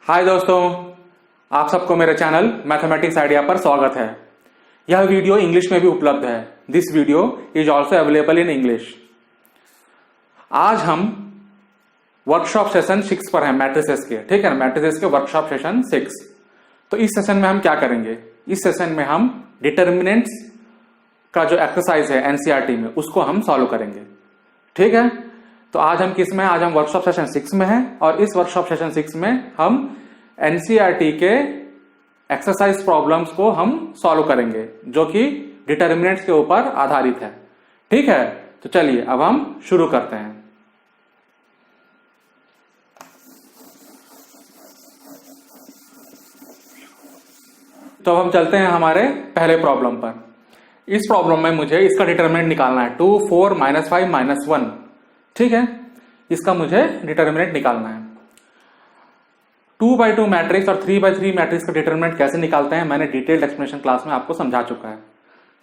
हाय दोस्तों, आप सबको मेरे चैनल मैथमेटिक्स आइडिया पर स्वागत है। यह वीडियो इंग्लिश में भी उपलब्ध है। This video is also available in English. आज हम वर्कशॉप सेशन 6 पर हैं मैट्रिसेस के, ठीक है, मैट्रिसेस के वर्कशॉप सेशन 6। तो इस सेशन में हम क्या करेंगे? इस सेशन में हम डिटर्मिनेंट्स का जो एक्सरसाइज है एनसीईआरटी में उसको हम सॉल्व करेंगे, ठीक है। तो आज हम किस में? आज हम वर्कशॉप सेशन 6 में हैं और इस वर्कशॉप सेशन 6 में हम एनसीईआरटी के एक्सरसाइज प्रॉब्लम्स को हम सॉल्व करेंगे जो कि डिटर्मिनेंट्स के ऊपर आधारित है, ठीक है। तो चलिए अब हम शुरू करते हैं। तो अब हम चलते हैं हमारे पहले प्रॉब्लम पर। इस प्रॉब्लम में मुझे इसका डिटर्मिनेंट निकालना है 2, 4, -5, -1, ठीक है। इसका मुझे डिटर्मिनेंट निकालना है। 2x2 मैट्रिक्स और 3x3 मैट्रिक्स का डिटर्मिनेंट कैसे निकालते हैं मैंने डिटेल्ड एक्सप्लेनेशन क्लास में आपको समझा चुका है,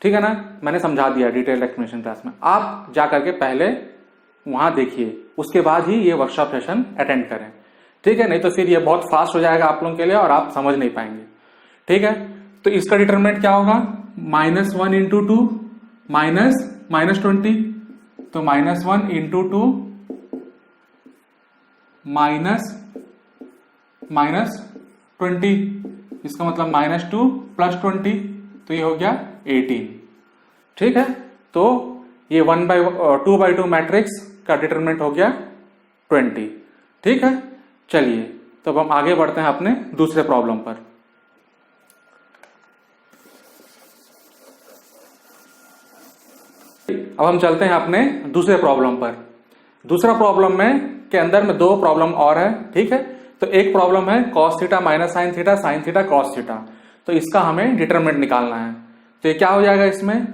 ठीक है ना। मैंने समझा दिया डिटेल्ड एक्सप्लेनेशन क्लास में। आप जाकर के पहले वहां देखिए, उसके बाद ही ये वर्कशॉप सेशन अटेंड करें, ठीक है। नहीं तो फिर ये बहुत फास्ट हो जाएगा आप लोगों के लिए और आप समझ नहीं पाएंगे, ठीक है। तो इसका डिटर्मिनेंट क्या होगा? -1 × 2 -20, तो -1 × 2 -20, इसका मतलब -2 + 20, तो ये हो गया 18, ठीक है। तो ये 2x2 मैट्रिक्स का डिटरमिनेंट हो गया 20, ठीक है। चलिए तो अब हम आगे बढ़ते हैं अपने दूसरे प्रॉब्लम पर। अब हम चलते हैं अपने दूसरे प्रॉब्लम पर। दूसरा प्रॉब्लम में के अंदर में दो प्रॉब्लम और है, ठीक है। तो एक प्रॉब्लम है cos θ - sin θ sin θ cos θ। तो इसका हमें डिटरमिनेंट निकालना है। तो ये क्या हो जाएगा? इसमें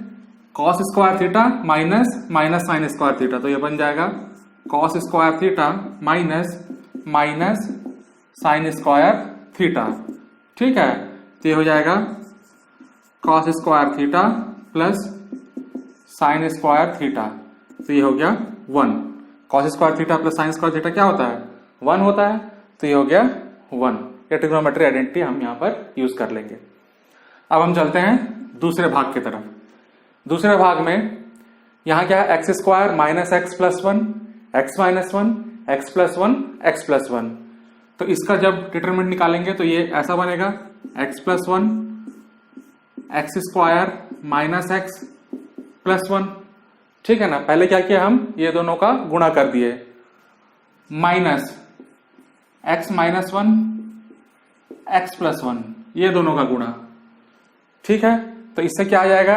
cos square theta minus sin square theta, तो ये बन जाएगा cos square theta minus sin square theta, ठीक है। तो ये हो जाएगा cos square theta plus sin square theta, तो ये हो गया 1। cos square theta plus sin square theta क्या होता है? 1 होता है, तो ये हो गया 1। ये ट्रिग्नोमेट्री आइडेंटिटी हम यहां पर यूज कर लेंगे। अब हम चलते हैं दूसरे भाग की तरफ। दूसरे भाग में यहां क्या है? x² - x + 1 x - 1 x + 1 x + 1। तो इसका जब डिटरमिनेंट निकालेंगे तो ये ऐसा बनेगा x + 1 x² - x + 1, ठीक है ना। पहले क्या किया? हम ये दोनों का गुणा कर दिए, माइनस x - 1 x + 1, ये दोनों का गुणा, ठीक है। तो इससे क्या आ जाएगा?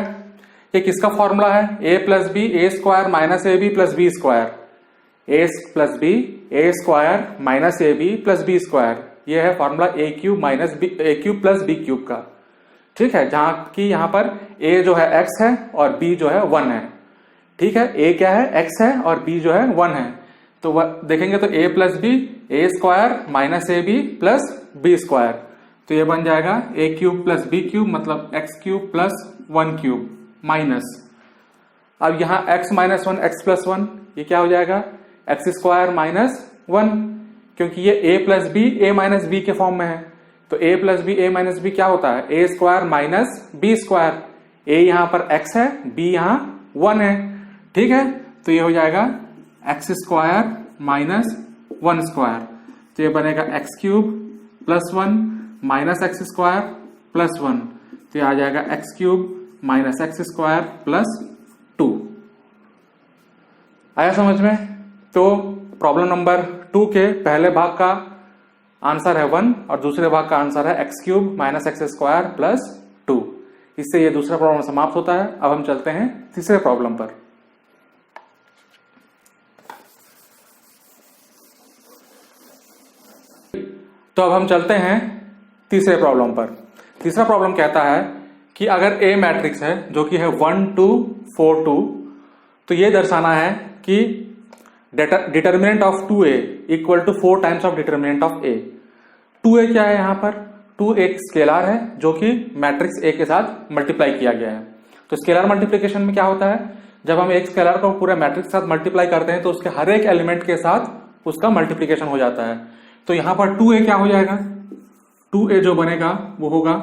ये किसका फॉर्मूला है? a + b a² - ab + b², a + b a² - ab + b², ये है फॉर्मूला a³ + b³ का, ठीक है। जहां की यहां पर a जो है x है और b जो है 1 है, ठीक है। a क्या है? x है और b जो है 1 है। तो देखेंगे तो a + b a² - ab + b², तो ये बन जाएगा a³ + b³ मतलब x³ + 1³ माइनस, अब यहां x - 1 x + 1, ये क्या हो जाएगा? x² - 1, क्योंकि ये a + b a - b के फॉर्म में है। तो a + b a - b क्या होता है? a² - b²। a यहां पर x है, b यहां 1 है, ठीक है। तो ये हो जाएगा x² - 1², तो ये बनेगा x³ + 1 -x² + 1, तो ये आ जाएगा x³ - x² + 2। आया समझ में? तो प्रॉब्लम नंबर 2 के पहले भाग का आंसर है 1 और दूसरे भाग का आंसर है x³ - x² + 2। इससे ये दूसरा प्रॉब्लम समाप्त होता है। अब हम चलते हैं तीसरे प्रॉब्लम पर। तो अब हम चलते हैं तीसरे प्रॉब्लम पर। तीसरा प्रॉब्लम कहता है कि अगर A मैट्रिक्स है जो कि है 1 2 4 2, तो ये दर्शाना है कि determinant of 2A = 4 times of determinant of A। 2A क्या है? यहां पर 2 एक स्केलर है जो कि मैट्रिक्स A के साथ मल्टीप्लाई किया गया है। तो स्केलर मल्टीप्लिकेशन में क्या होता है? जब हम एक स्केलर को पूरे मैट्रिक्स के साथ मल्टीप्लाई करते हैं तो उसके हर एक एलिमेंट के साथ उसका मल्टीप्लिकेशन हो जाता है। तो यहां पर 2a क्या हो जाएगा? 2a जो बनेगा वो होगा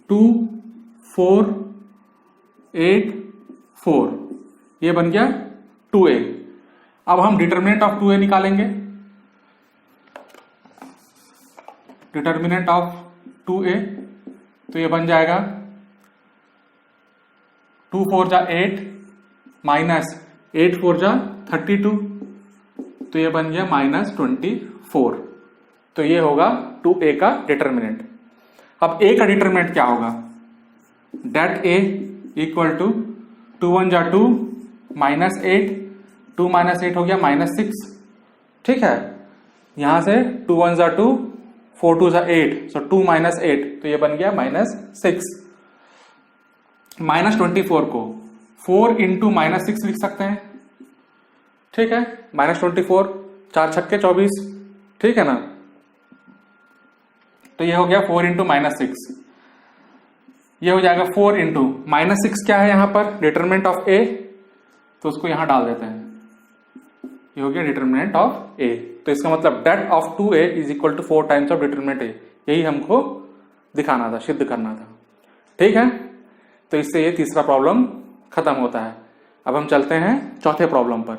2 4 8 4, ये बन गया 2a। अब हम डिटर्मिनेंट ऑफ 2a निकालेंगे। डिटर्मिनेंट ऑफ 2a तो ये बन जाएगा 2 4 जा 8 माइनस 8 4 जा 32, तो ये बन गया -24। तो ये होगा 2a का डिटर्मिनेंट। अब a का डिटर्मिनेंट क्या होगा? डेट a इक्वल टू 2 1 जा 2 -8, 2 - 8 हो गया -6, ठीक है। यहां से 2 1 जा 2, 4 2 जा 8, सो 2 - 8, तो ये बन गया -6। -24 को 4 इंटू -6 लिख सकते हैं, ठीक है। -24, 4 छक्के 24, ठीक है ना। तो ये हो गया 4 इंटू -6, ये हो जाएगा 4 इंटू -6 क्या है यहां पर? डिटरमिनेंट ऑफ a, तो उसको यहां डाल देते हैं। ये हो गया डिटरमिनेंट ऑफ a। तो इसका मतलब date of 2a is equal to 4 times of determinant a, यही हमको दिखाना था, सिद्ध करना था, ठीक है। तो इससे ये तीसरा प्रॉब्लम खत्म होता है। अब हम चलते हैं चौथे प्रॉब्लम पर।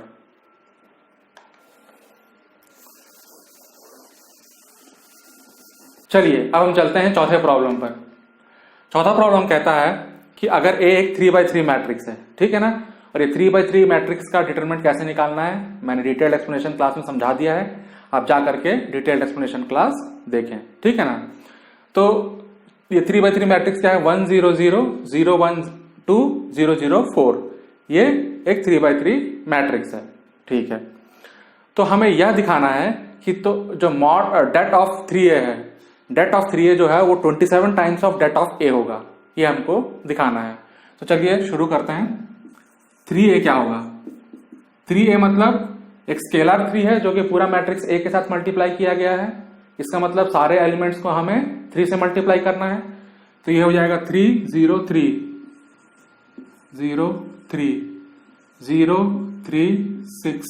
चलिए अब हम चलते हैं चौथे प्रॉब्लम पर। चौथा प्रॉब्लम कहता है कि अगर A एक 3x3 मैट्रिक्स है, ठीक है ना, और ये 3x3 मैट्रिक्स का डिटरमिनेंट कैसे निकालना है मैंने डिटेल्ड एक्सप्लेनेशन क्लास में समझा दिया है, आप जा करके डिटेल्ड एक्सप्लेनेशन क्लास देखें, ठीक है ना। तो ये 3x3 मैट्रिक्स क्या है? 1 0 0 0 1 2 0 0 4, ये एक 3x3 मैट्रिक्स है, ठीक है। तो हमें यह दिखाना है कि तो जो डेट ऑफ 3a है, डेट ऑफ 3a जो है वो 27 times of date of a होगा, ये हमको दिखाना है। तो चलिए शुरू करते हैं। 3a क्या होगा? 3a मतलब एक स्केलर 3 है जो कि पूरा मैट्रिक्स a के साथ मल्टीप्लाई किया गया है। इसका मतलब सारे एलिमेंट्स को हमें 3 से मल्टीप्लाई करना है। तो ये हो जाएगा 3 0 3 0 3 0 3 6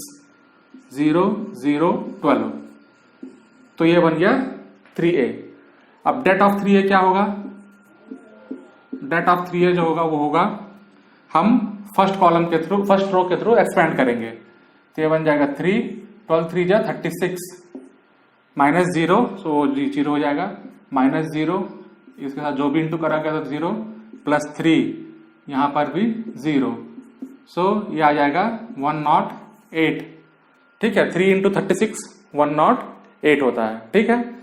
0 0 12, तो ये बन गया 3a। अब डेट ऑफ 3a क्या होगा? डेट ऑफ 3a जो होगा वो होगा, हम फर्स्ट कॉलम के थ्रू, फर्स्ट रो के थ्रू एक्सपेंड करेंगे। तो ये बन जाएगा 3 12 3 जा 36 -0, सो 0 हो जाएगा, -0, इसके साथ जो भी इंटू करा गया तो 0, +3 यहां पर भी 0, सो ये आ जाएगा 108, ठीक है। 3 इंटू 36 108 होता है, ठीक है।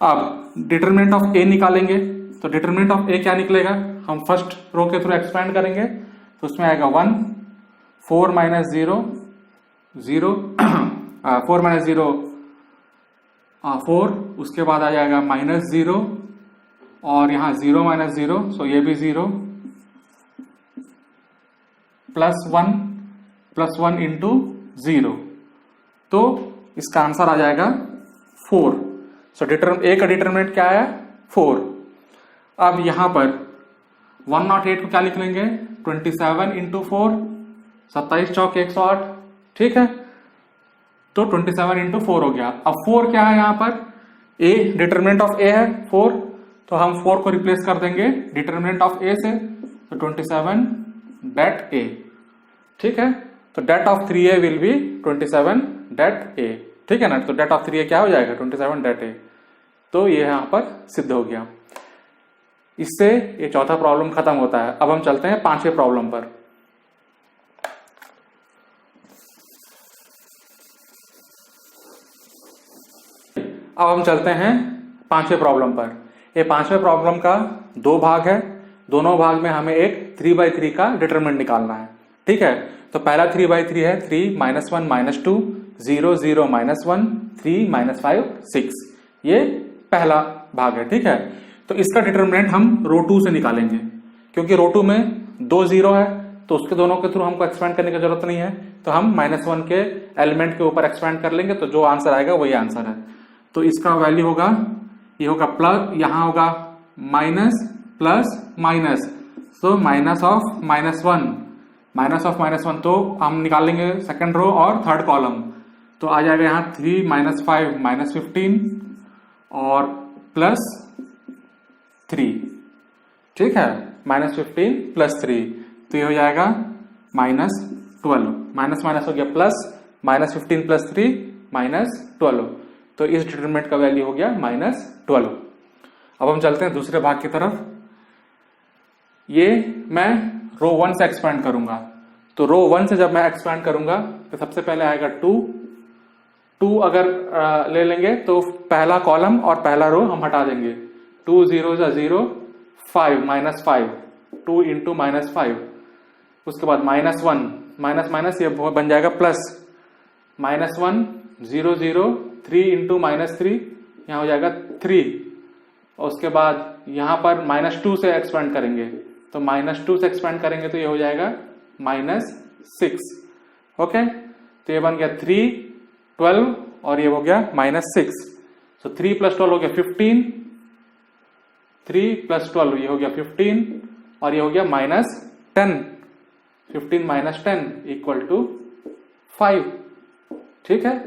अब डिटरमिनेंट ऑफ a निकालेंगे। तो डिटरमिनेंट ऑफ a क्या निकलेगा? हम फर्स्ट रो के थ्रू एक्सपेंड करेंगे तो उसमें आएगा 1 4 - 0 0 4 - 0 4, उसके बाद आ जाएगा -0 और यहां 0 - 0, सो ये भी 0, +1 इंटू 0, तो इसका आंसर आ जाएगा 4। सो a का डिटरमिनेंट क्या है? 4। अब यहां पर 108 को क्या लिख लेंगे? 27 इंटू 4, 27 चौक 108, ठीक है। तो 27 इंटू 4 हो गया। अब 4 क्या है यहां पर? a, डिटरमिनेंट ऑफ a है 4, तो हम 4 को रिप्लेस कर देंगे डिटरमिनेंट ऑफ a से, तो 27 डेट a, ठीक है। तो date of 3a will be 27 date a, ठीक है ना। तो डेट ऑफ 3a क्या हो जाएगा? 27 डेट a। तो ये यहां पर सिद्ध हो गया। इससे ये चौथा प्रॉब्लम खत्म होता है। अब हम चलते हैं पांचवें प्रॉब्लम पर। अब हम चलते हैं पांचवें प्रॉब्लम पर। ये पांचवें प्रॉब्लम का 2 भाग है, दोनों भाग में हमें एक 3x3 का डिटरमिनेंट निकालना है, ठीक है। तो पहला 3x3 है 3 -1 -2 0 0 -1 3 -5 6, ये पहला भाग है, ठीक है। तो इसका डिटरमिनेंट हम रो 2 से निकालेंगे, क्योंकि रो 2 में 2 0 है, तो उसके दोनों के थ्रू हमको एक्सपेंड करने की जरूरत नहीं है। तो हम -1 के एलिमेंट के ऊपर एक्सपेंड कर लेंगे, तो जो आंसर आएगा वही आंसर है। तो इसका वैल्यू होगा, ये होगा प्लस, यहां होगा minus plus minus, so minus of -1, तो हम निकालेंगे सेकंड रो और थर्ड कॉलम। तो आ जाएगा यहाँ 3 -5 -15 और प्लस 3, ठीक है, -15 प्लस 3, तो ये हो जाएगा -12, माइनस माइनस हो गया प्लस, -15 प्लस 3 -12, तो इस डिटरमिनेंट का वैल्यू हो गया -12। अब हम चलते हैं दूसरे भाग की तरफ। ये मैं रो 1 से एक्सपेंड करूंगा, तो रो 1 से जब मैं एक्सपेंड करूंगा तो सबसे पहले आएगा 2 अगर ले लेंगे तो पहला कॉलम और पहला रो हम हटा देंगे, 2 0 0, 5 -5, 2 इंटू -5, उसके बाद -1 माइनस माइनस ये बन जाएगा प्लस, -1 0 0, 3 इंटू -3 यहाँ हो जाएगा 3, और उसके बाद यहाँ पर -2 से एक्सपेंड करेंगे, तो -2 से एक्सपेंड करेंगे तो ये हो जाएगा -6, ओके, तो ये बन गया 3 12 और ये हो गया -6, तो 3 + 12 हो गया 15, 3 + 12 ये हो गया 15 और ये हो गया -10, 15 - 10 = 5, ठीक है,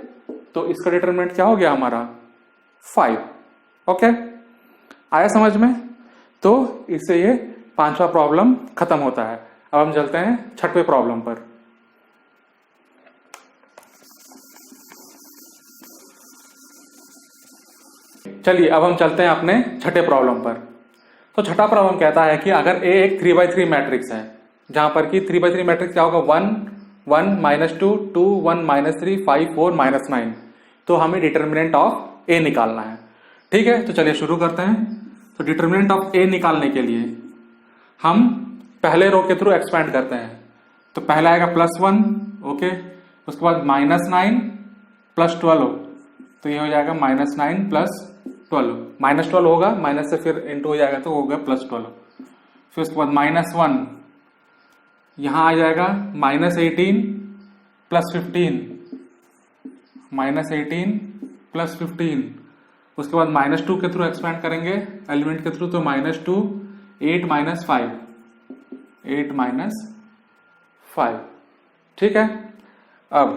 तो इसका डिटरमिनेंट क्या हो गया हमारा 5, ओके, आया समझ में। तो इससे ये 5वां प्रॉब्लम खत्म होता है। अब हम चलते हैं 6वें प्रॉब्लम पर। चलिए अब हम चलते हैं अपने 6ठे प्रॉब्लम पर। तो 6ठा प्रॉब्लम कहता है कि अगर ए एक 3x3 मैट्रिक्स है, जहां पर कि 3x3 मैट्रिक्स क्या होगा 1 1 -2 2 1 -3 5 4 -9, तो हमें डिटरमिनेंट ऑफ ए निकालना है, ठीक है। तो चलिए शुरू करते हैं। तो डिटरमिनेंट ऑफ ए निकालने के लिए हम पहले रो के थ्रू एक्सपेंड करते हैं, तो पहला आएगा +1, ओके, उसके बाद -9 + 12, तो ये हो जाएगा -9 + 12, -12 होगा, माइनस से फिर इंटू हो जाएगा तो होगा +12, फिर उसके बाद -1 यहां आ जाएगा -18 + 15, -18 + 15, उसके बाद -2 के थ्रू एक्सपेंड करेंगे एलिमेंट के थ्रू, तो -2 8 - 5 8 - 5, ठीक है। अब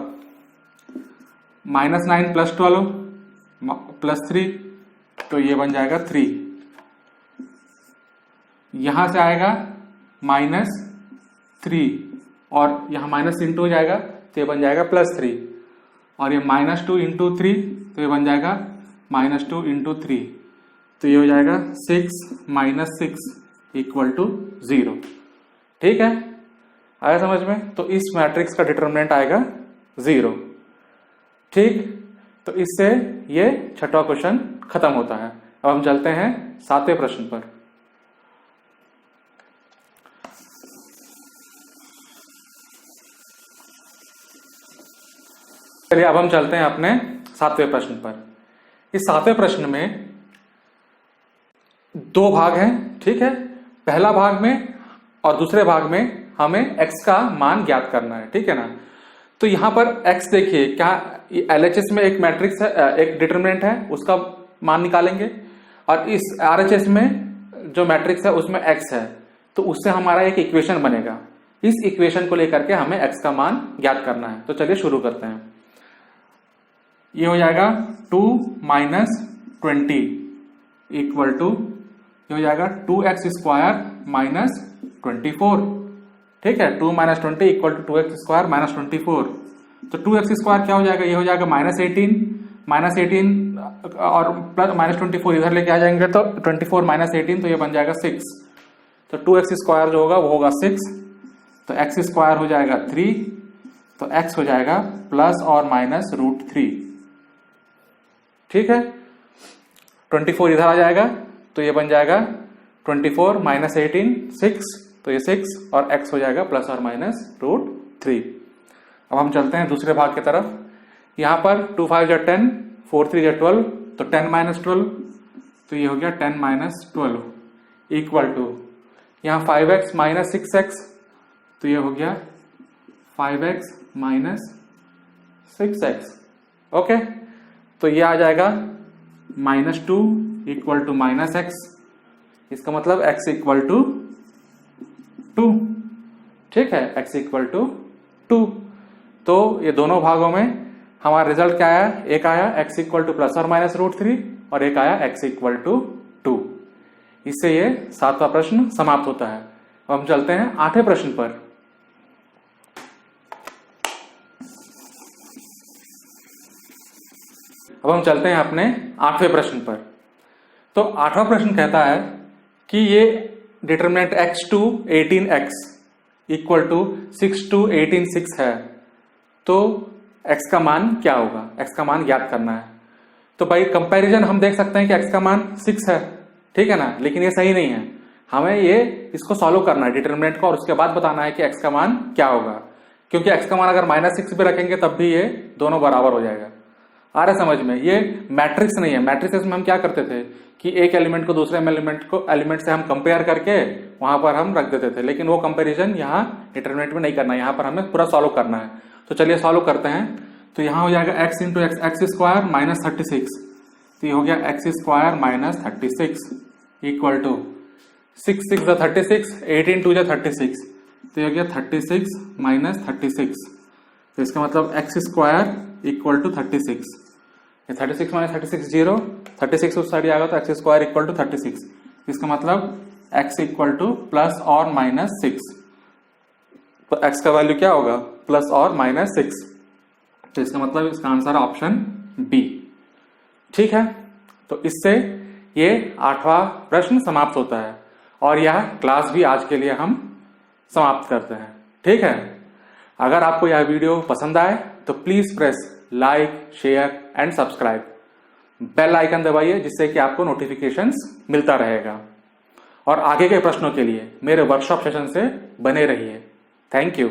-9 + 12 + 3, तो ये बन जाएगा 3, यहां से आएगा -3 और यहां माइनस इंटू हो जाएगा तो ये बन जाएगा +3, और ये -2 इंटू 3 तो ये बन जाएगा -2 इंटू 3, तो ये हो जाएगा 6 - 6 = 0, ठीक है, आया समझ में। तो इस मैट्रिक्स का डिटरमिनेंट आएगा 0, ठीक। तो इससे ये 6ठा क्वेश्चन खत्म होता है। अब हम चलते हैं 7वें प्रश्न पर। चलिए अब हम चलते हैं अपने 7वें प्रश्न पर। इस 7वें प्रश्न में 2 भाग हैं, ठीक है। पहला भाग में और दूसरे भाग में हमें x का मान ज्ञात करना है, ठीक है ना। तो यहां पर x देखिए, क्या LHS में एक मैट्रिक्स है, एक डिटरमिनेंट है, उसका मान निकालेंगे, और इस RHS में जो मैट्रिक्स है उसमें x है, तो उससे हमारा एक इक्वेशन बनेगा। इस इक्वेशन को लेकर के हमें x का मान ज्ञात करना है। तो चलिए शुरू करते हैं। ये हो जाएगा 2 - 20 = ये हो जाएगा 2x² - 24, ठीक है। 2 - 20 = 2x² - 24, तो 2x² क्या हो जाएगा, ये हो जाएगा -18 और -24 इधर लेके आ जाएंगे तो 24 - 18, तो ये बन जाएगा 6, तो 2x² जो होगा वो होगा 6, तो x² हो जाएगा 3, तो x हो जाएगा ±√3, ठीक है। 24 इधर आ जाएगा तो ये बन जाएगा 24 - 18 6, तो ये 6 और x हो जाएगा ±√3। अब हम चलते हैं दूसरे भाग की तरफ। यहां पर 2 5 = 10, 4 3 = 12, तो 10 - 12, तो ये हो गया 10 - 12 = यहां 5x - 6x, तो ये हो गया 5x - 6x, ओके। तो ये आ जाएगा -2 = -x, इसका मतलब x = 2, ठीक है, x = 2। तो ये दोनों भागों में हमारा रिजल्ट क्या आया, एक आया x = ±√3 और एक आया x इक्वल टू 2। इससे ये 7वां प्रश्न समाप्त होता है। अब हम चलते हैं 8वें प्रश्न पर। अब हम चलते हैं अपने 8वें प्रश्न पर। तो 8वां प्रश्न कहता है कि ये determinant x to 18x equal to 6 to 18 6 है, तो x का मान क्या होगा, x का मान ज्ञात करना है। तो भाई कंपैरिजन हम देख सकते हैं कि x का मान 6 है, ठीक है ना, लेकिन ये सही नहीं है। हमें ये इसको सॉल्व करना है डिटरमिनेंट को, और उसके बाद बताना है कि x का मान क्या होगा, क्योंकि x का मान अगर -6 पे रखेंगे तब भी ये दोनों बराबर हो जाएगा। आ रहा समझ में? ये मैट्रिक्स नहीं है। मैट्रिक्स में हम क्या करते थे कि एक एलिमेंट को दूसरे एलिमेंट से हम कंपेयर करके वहां पर हम रख देते थे, लेकिन वो कंपैरिजन यहाँ डिटरमिनेंट में नहीं करना है, यहाँ पर हमें पूरा सॉल्व करना है। तो चलिए सॉल्व करते हैं। तो यहाँ हो जाएगा x into x square minus 36, तो ये हो गया x square minus 36 equal to 6 6 जा 36, 18 2 जा 36, तो ये हो गया 36 माइनस 36। तो इसका मतलब x स्क्वायर इक्वल टू 36, ये 36 माइनस 36 0, 36 उस साइड आएगा तो x स्क्वायर इक्वल टू 36। इसका मतलब x इक्वल टू प्लस और माइनस 6, तो x का वैल्यू क्या होगा, प्लस और माइनस 6। तो इसका मतलब इसका आंसर ऑप्शन बी, ठीक है। तो इससे ये 8वां प्रश्न समाप्त होता है और यह क्लास भी आज के लिए हम समाप्त करते हैं, ठीक है। अगर आपको यह वीडियो पसंद आए तो please press like, share and subscribe, bell icon दबाइए जिससे कि आपको नोटिफिकेशंस मिलता रहेगा। और आगे के प्रश्नों के लिए मेरे वर्कशॉप सेशन से बने रहिए। Thank you.